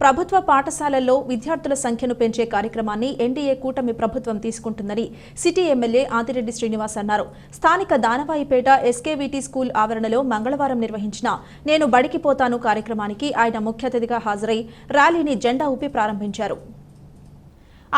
ప్రభుత్వ పాఠశాలల్లో విద్యార్థుల సంఖ్యను పెంచే కార్యక్రమాన్ని ఎన్డీఏ కూటమి ప్రభుత్వం తీసుకుంటుందని సిటీ ఎమ్మెల్యే ఆదిరెడ్డి శ్రీనివాస్ అన్నారు. స్థానిక దానవాయిపేట ఎస్కేవీటీ స్కూల్ ఆవరణలో మంగళవారం నిర్వహించిన నేను బడికి పోతాను కార్యక్రమానికి ఆయన ముఖ్య అతిథిగా హాజరై ర్యాలీని జెండా ఊపి ప్రారంభించారు.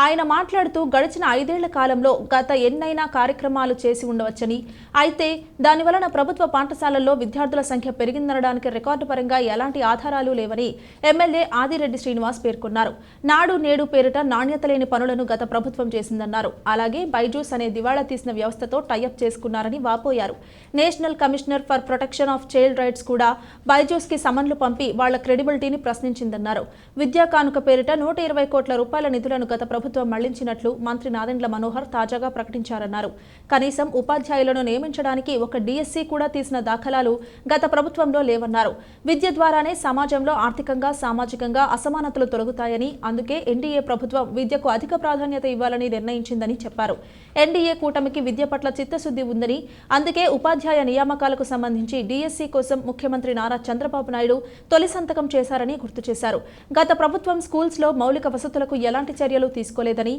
ఆయన మాట్లాడుతూ గడిచిన 5 ఏళ్ల కాలంలో గత ఎన్నైనా కార్యక్రమాలు చేసి ఉండవచ్చని, అయితే దానివలన ప్రభుత్వ పాఠశాలల్లో విద్యార్థుల సంఖ్య పెరిగిందనడానికి రికార్డు పరంగా ఎలాంటి ఆధారాలు లేవని ఎమ్మెల్యే ఆదిరెడ్డి శ్రీనివాస్ పేర్కొన్నారు. నాడు నేడు పేరిట నాణ్యత లేని పనులను గత ప్రభుత్వం చేసిందన్నారు. అలాగే బైజూస్ అనే దివాళా తీసిన వ్యవస్థతో టైఅప్ చేసుకున్నారని వాపోయారు. National commissioner for protection of child rights కూడా బైజూస్ కి సమన్లు పంపి వాళ్ల క్రెడిబిలిటీని ప్రశ్నించిందన్నారు. విద్యా కానుక పేరిట 120 కోట్ల రూపాయల నిధులను గత ప్రభుత్వం మళ్లించినట్లు మంత్రి నాదెండ్ల మనోహర్ తాజాగా ప్రకటించారన్నారు. కనీసం ఉపాధ్యాయులను నియమించడానికి ఒక డిఎస్సి కూడా తీసిన దాఖలాలు గత ప్రభుత్వంలో లేవన్నారు. విద్య ద్వారానే సమాజంలో ఆర్థికంగా సామాజికంగా అసమానతలు తొలగుతాయని, అందుకే ఎన్డీఏ ప్రభుత్వం విద్యకు అధిక ప్రాధాన్యత ఇవ్వాలని నిర్ణయించిందని చెప్పారు. ఎన్డీఏ కూటమికి విద్య పట్ల చిత్తశుద్ధి ఉందని, అందుకే ఉపాధ్యాయ నియామకాలకు సంబంధించి డిఎస్సి కోసం ముఖ్యమంత్రి నారా చంద్రబాబు నాయుడు తొలి సంతకం చేశారని గుర్తు చేశారు. గత ప్రభుత్వం స్కూల్స్ లో మౌలిక వసతులకు ఎలాంటి చర్యలు తీసుకోలేదని,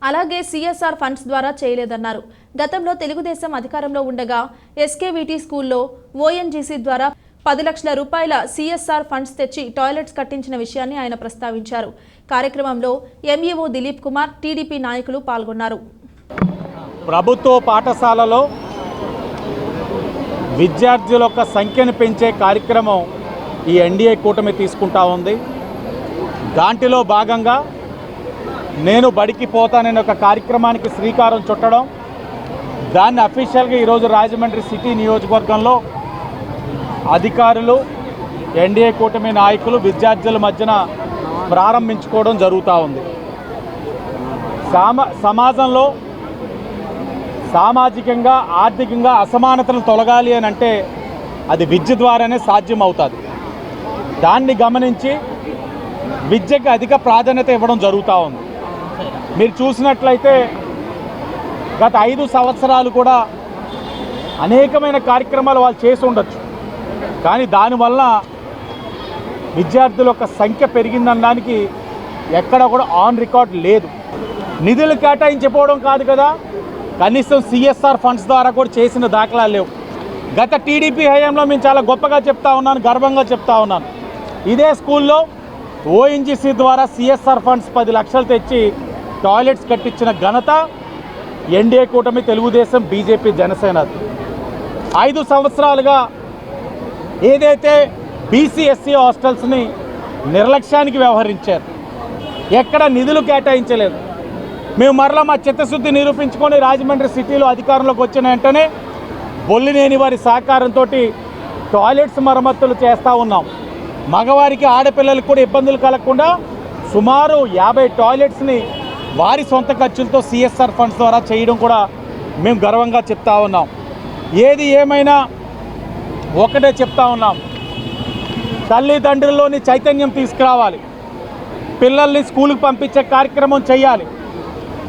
అలాగే సిఎస్ఆర్ ఫండ్స్ ద్వారా చేయలేదన్నారు. గతంలో తెలుగుదేశం అధికారంలో ఉండగా ఎస్కేవీటీ స్కూల్లో ఓఎన్జీసీ ద్వారా 10 లక్షల రూపాయల సిఎస్ఆర్ ఫండ్స్ తెచ్చి టాయిలెట్స్ కట్టించిన విషయాన్ని ఆయన ప్రస్తావించారు. కార్యక్రమంలో ఎంఈఓ దిలీప్ కుమార్, టీడీపీ నాయకులు పాల్గొన్నారు. ప్రభుత్వ పాఠశాలలో విద్యార్థుల యొక్క సంఖ్యను పెంచే కార్యక్రమం ఈ ఎన్డీఏ కూటమి తీసుకుంటా ఉంది. దాంట్లో భాగంగా నేను బడికి పోతాననే ఒక కార్యక్రమానికి శ్రీకారం చుట్టడం, దాన్ని అఫీషియల్గా ఈరోజు రాజమండ్రి సిటీ నియోజకవర్గంలో అధికారులు, ఎన్డీఏ కూటమి నాయకులు విద్యార్థుల మధ్యన ప్రారంభించుకోవడం జరుగుతూ ఉంది. సమాజంలో సామాజికంగా ఆర్థికంగా అసమానతలు తొలగాలి అని అంటే అది విద్య ద్వారానే సాధ్యం అవుతుంది. దాన్ని గమనించి విద్యకు అధిక ప్రాధాన్యత ఇవ్వడం జరుగుతూ ఉంది. మీరు చూసినట్లయితే గత 5 సంవత్సరాలు కూడా అనేకమైన కార్యక్రమాలు వాళ్ళు చేసి ఉండొచ్చు, కానీ దానివల్ల విద్యార్థుల యొక్క సంఖ్య పెరిగిందనడానికి ఎక్కడ కూడా ఆన్ రికార్డ్ లేదు. నిధులు కేటాయించిపోవడం కాదు కదా, కనీసం సిఎస్ఆర్ ఫండ్స్ ద్వారా కూడా చేసిన దాఖలాలు లేవు. గత టీడీపీ హయాంలో మేము చాలా గొప్పగా చెప్తా ఉన్నాను, గర్వంగా చెప్తా ఉన్నాను. ఇదే స్కూల్లో ఓఎన్జీసీ ద్వారా సిఎస్ఆర్ ఫండ్స్ 10 లక్షలు తెచ్చి టాయిలెట్స్ కట్టించిన ఘనత ఎన్డీఏ కూటమి, తెలుగుదేశం, బీజేపీ, జనసేన. 5 సంవత్సరాలుగా ఏదైతే బీసీ ఎస్సీ హాస్టల్స్ని నిర్లక్ష్యానికి వ్యవహరించారు, ఎక్కడ నిధులు కేటాయించలేదు. మేము మరలా మా చిత్తశుద్ధి నిరూపించుకొని రాజమండ్రి సిటీలో అధికారంలోకి వచ్చిన వెంటనే బొల్లినేని వారి సహకారంతో టాయిలెట్స్ మరమ్మతులు చేస్తూ ఉన్నాం. మగవారికి ఆడపిల్లలకు కూడా ఇబ్బందులు కలగకుండా సుమారు 50 టాయిలెట్స్ని వారి సొంత ఖర్చులతో సిఎస్ఆర్ ఫండ్స్ ద్వారా చేయడం కూడా మేము గర్వంగా చెప్తా ఉన్నాం. ఏది ఏమైనా ఒకటే చెప్తా ఉన్నాం, తల్లిదండ్రుల్లోని చైతన్యం తీసుకురావాలి, పిల్లల్ని స్కూల్కి పంపించే కార్యక్రమం చేయాలి,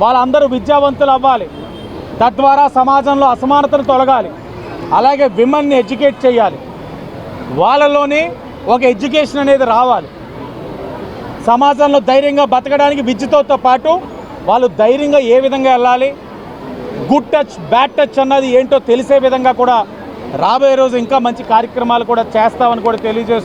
వాళ్ళందరూ విద్యావంతులు అవ్వాలి, తద్వారా సమాజంలో అసమానతలు తొలగాలి. అలాగే విమెన్ని ఎడ్యుకేట్ చేయాలి, వాళ్ళలోని ఒక ఎడ్యుకేషన్ అనేది రావాలి. సమాజంలో ధైర్యంగా బతకడానికి విద్యతో పాటు వాళ్ళు ధైర్యంగా ఏ విధంగా వెళ్ళాలి, గుడ్ టచ్ బ్యాడ్ టచ్ అన్నది ఏంటో తెలిసే విధంగా కూడా రాబోయే రోజు ఇంకా మంచి కార్యక్రమాలు కూడా చేస్తామని కూడా తెలియజేస్తూ